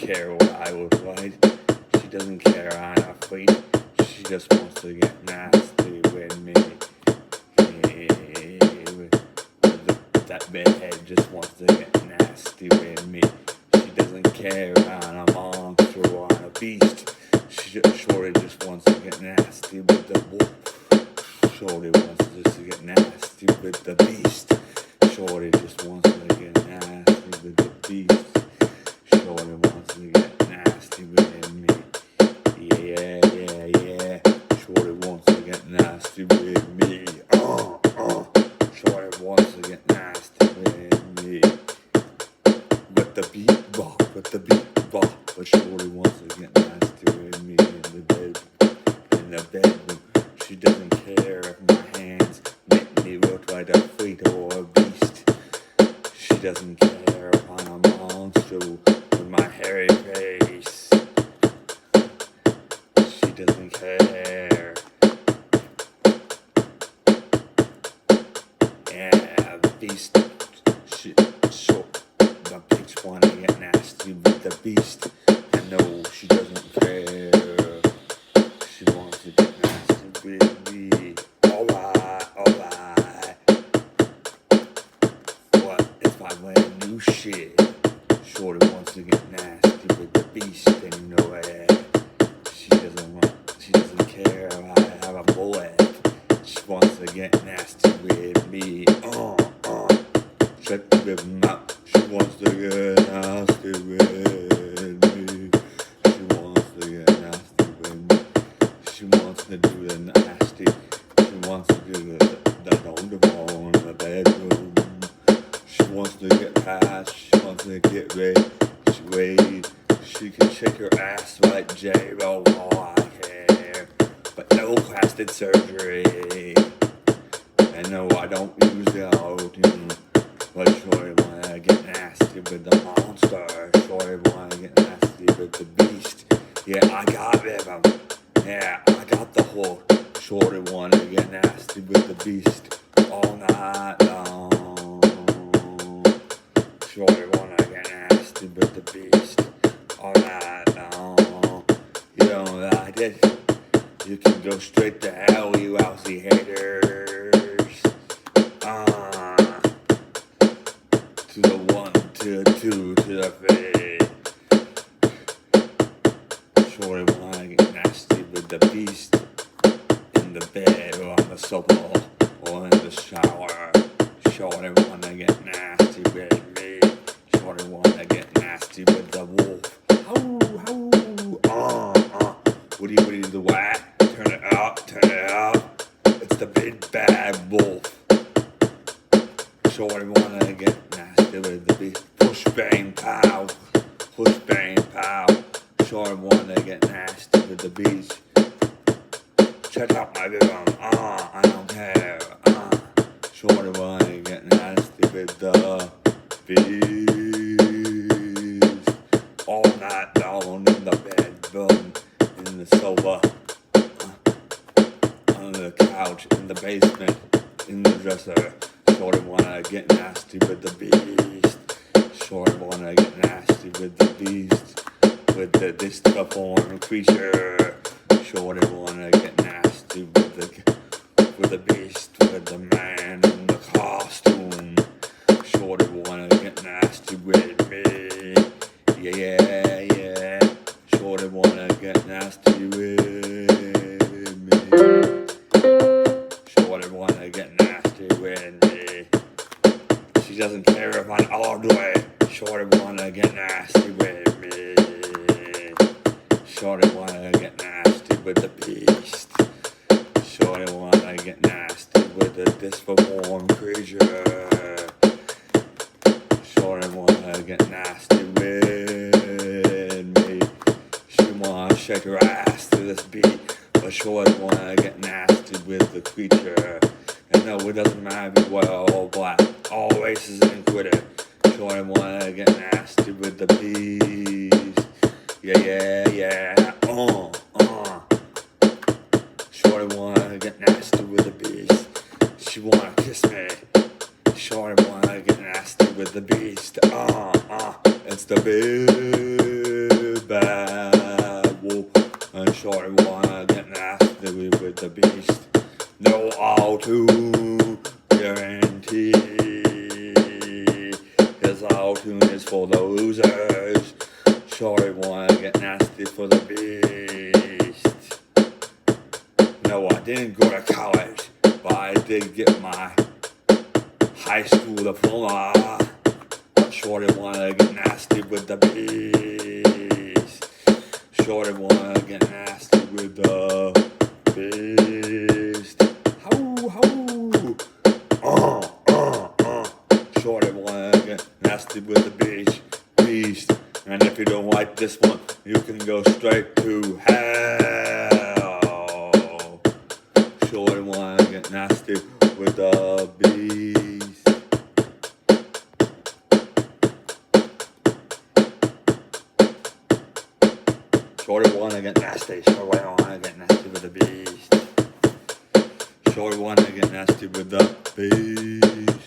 care what I look like. She doesn't care I'm a freak. She just wants to get nasty with me. That bedhead just wants to get nasty with me. She doesn't care I'm a monster or I'm a beast. Shorty just wants to get nasty with the wolf. Shorty wants just to get nasty with the beast. Shorty just wants to get nasty with the beast. Shorty wants to get nasty with me. Yeah. Shorty wants to get nasty with me. Shorty wants to get nasty with me. With the beat rock, but Shorty wants to get nasty with me in the bedroom. She doesn't care if my hands make me look like a freak or a beast. She doesn't care if I'm a monster with my hairy face. She doesn't care. Yeah, the beast. The bitch wanna get nasty with the beast. And no, she doesn't care. She wants to get nasty with me. Alright. What if I wear new shit? Shorty wants to get nasty with the beast, and you know it. She doesn't care if I have a bullet. She wants to get nasty with me. Check the rhythm out. She wants to get nasty with me. She wants to get nasty with me. She wants to do the nasty. She wants to do the on the bedroom. She wants to get past. She wants to get ready. She can shake her ass like J-Lo. Oh, I care. But no plastic surgery. And no, I don't use the auto-tune. But Shorty wanna get nasty with the monster. Shorty wanna get nasty with the beast. Yeah, I got rhythm. Yeah, I got the whole. Shorty wanna get nasty with the beast all night long. Shorty wanna get nasty with the beast all night long. You don't like it? You can go straight to hell, you lousy haters. To the 1, to the 2, to the 3. Shorty wanna get nasty with the beast in the bed or on the sofa or in the shower. Shorty wanna get nasty with me. Shorty wanna get nasty with the wolf. What do you do? What? Turn it up. It's the big bad wolf. Shorty wanna get nasty with the beast. Push bang pow. Shorty wanna get nasty with the beast. Check out my rhythm. I don't care. Shorty wanna get nasty with the beast. All night long in the bedroom, in the sofa, on the couch, in the basement, in the dresser. Shorty wanna get nasty with the beast. Shorty wanna get nasty with the beast. With the disformed creature. Shorty wanna get nasty with the beast. With the man in the costume. Shorty wanna get nasty with me. Yeah. Shorty wanna get nasty with me. Shorty wanna get nasty with me. She doesn't care if I'm ugly. Shorty wanna get nasty with me. Shorty wanna get nasty with the beast. Shorty wanna get nasty with the disformed creature. Shorty wanna get nasty with me. She wanna shake her ass to this beat. But Shorty wanna get nasty with the creature. And no, it doesn't matter if you wear all black, all races included. Shorty wanna get nasty with the beast. Yeah. Shorty wanna get nasty with the beast. She wanna kiss me. Shorty wanna get nasty with the beast. It's the beast. bad wolf, and shorty wanna get nasty with the beast. No auto guarantee, 'cause auto is for the losers. Shorty wanna get nasty for the beast. No, I didn't go to college, but I did get my high school diploma. But shorty wanna get nasty with the beast. Shorty wanna get nasty with the beast. How, Shorty wanna get nasty with the beast. And if you don't like this one, you can go straight to hell. Shorty wanna get nasty with the beast. Shorty wanna get nasty. Shorty wanna get nasty with the beast. Shorty wanna get nasty with the beast.